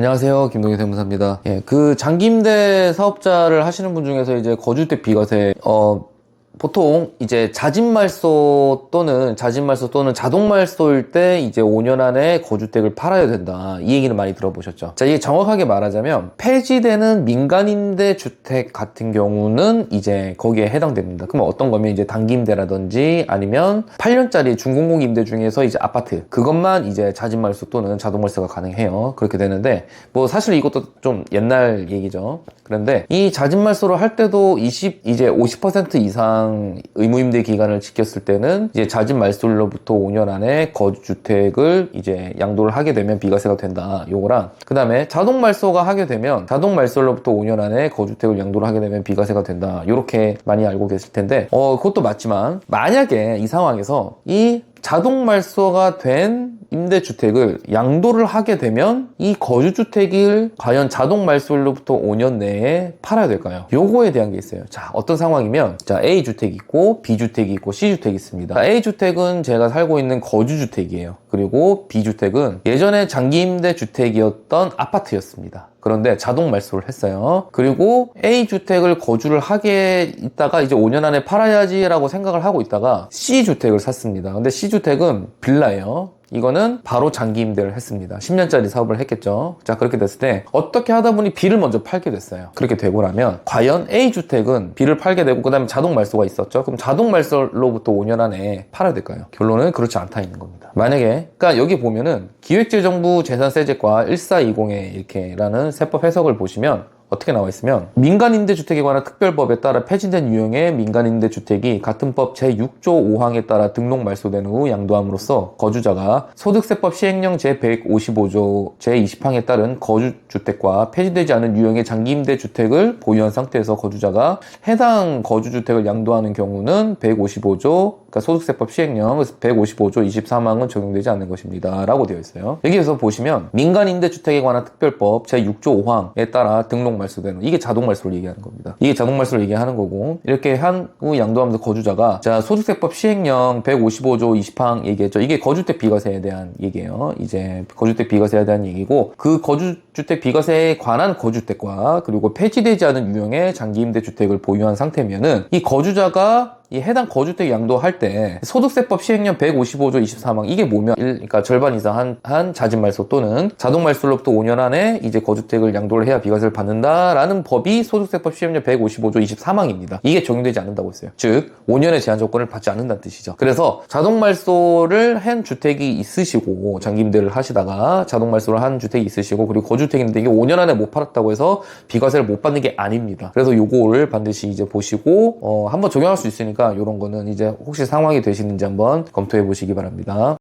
안녕하세요. 김동희 세무사입니다. 그 장기임대 사업자를 하시는 분 중에서 이제 거주택 비과세, 보통 이제 자진말소 또는 자동말소일 때 이제 5년 안에 거주택을 팔아야 된다. 이 얘기는 많이 들어보셨죠? 자, 이게 정확하게 말하자면 폐지되는 민간임대 주택 같은 경우는 이제 거기에 해당됩니다. 그럼 어떤 거면 이제 단기임대라든지 아니면 8년짜리 중공공 임대 중에서 이제 아파트 그것만 이제 자진말소 또는 자동말소가 가능해요. 그렇게 되는데 뭐 사실 이것도 좀 옛날 얘기죠. 그런데 이 자진말소를 할 때도 이제 50% 이상 의무임대 기간을 지켰을 때는 이제 자진말소일로부터 5년 안에 거주주택을 이제 양도를 하게 되면 비과세가 된다. 요거랑 그 다음에 자동말소가 하게 되면 자동말소일로부터 5년 안에 거주택을 양도를 하게 되면 비과세가 된다. 요렇게 많이 알고 계실 텐데 그것도 맞지만 만약에 이 상황에서 이 자동말소가 된 임대주택을 양도를 하게 되면 이 거주주택을 과연 자동말소일로부터 5년 내에 팔아야 될까요? 요거에 대한 게 있어요. 자, 어떤 상황이면 자, A주택이 있고 B주택이 있고 C주택이 있습니다. 자, A주택은 제가 살고 있는 거주주택이에요. 그리고 B주택은 예전에 장기임대주택이었던 아파트였습니다. 그런데 자동 말소를 했어요. 그리고 A주택을 거주를 하게 있다가 이제 5년 안에 팔아야지라고 생각을 하고 있다가 C주택을 샀습니다. 근데 C주택은 빌라예요. 이거는 바로 장기 임대를 했습니다. 10년짜리 사업을 했겠죠. 자, 그렇게 됐을 때 어떻게 하다 보니 B를 먼저 팔게 됐어요. 그렇게 되고 나면 과연 A주택은 B를 팔게 되고 그 다음에 자동 말소가 있었죠. 그럼 자동 말소로부터 5년 안에 팔아야 될까요? 결론은 그렇지 않다 있는 겁니다. 만약에 그러니까 여기 보면은 기획재정부 재산세제과 1420에 이렇게라는 세법 해석을 보시면 어떻게 나와 있으면 민간임대주택에 관한 특별법에 따라 폐지된 유형의 민간임대주택이 같은 법 제6조 5항에 따라 등록 말소된 후 양도함으로써 거주자가 소득세법 시행령 제155조 제20항에 따른 거주주택과 폐지되지 않은 유형의 장기임대주택을 보유한 상태에서 거주자가 해당 거주주택을 양도하는 경우는 155조 그러니까 소득세법 시행령 155조 23항은 적용되지 않는 것입니다. 라고 되어 있어요. 여기에서 보시면 민간임대주택에 관한 특별법 제6조 5항에 따라 등록 말소되는 이게 자동말소를 얘기하는 겁니다. 이게 자동말소를 얘기하는 거고 이렇게 한 후 양도하면서 거주자가 자 소득세법 시행령 155조 20항 얘기했죠. 이게 거주택 비과세에 대한 얘기예요. 이제 거주택 비과세에 대한 얘기고 그 거주주택 비과세에 관한 거주택과 그리고 폐지되지 않은 유형의 장기임대주택을 보유한 상태면은 이 거주자가 이 해당 거주택 양도할 때 소득세법 시행령 155조 23항 이게 뭐면 그러니까 절반 이상 한 자진말소 또는 자동말소로부터 5년 안에 이제 거주택을 양도를 해야 비과세를 받는다라는 법이 소득세법 시행령 155조 23항입니다. 이게 적용되지 않는다고 했어요. 즉 5년의 제한 조건을 받지 않는다는 뜻이죠. 그래서 자동말소를 한 주택이 있으시고 장기임대를 하시다가 자동말소를 한 주택이 있으시고 그리고 거주택인데 이게 5년 안에 못 팔았다고 해서 비과세를 못 받는 게 아닙니다. 그래서 요거를 반드시 이제 보시고 한번 적용할 수 있으니까 이런 거는 이제 혹시 상황이 되시는지 한번 검토해 보시기 바랍니다.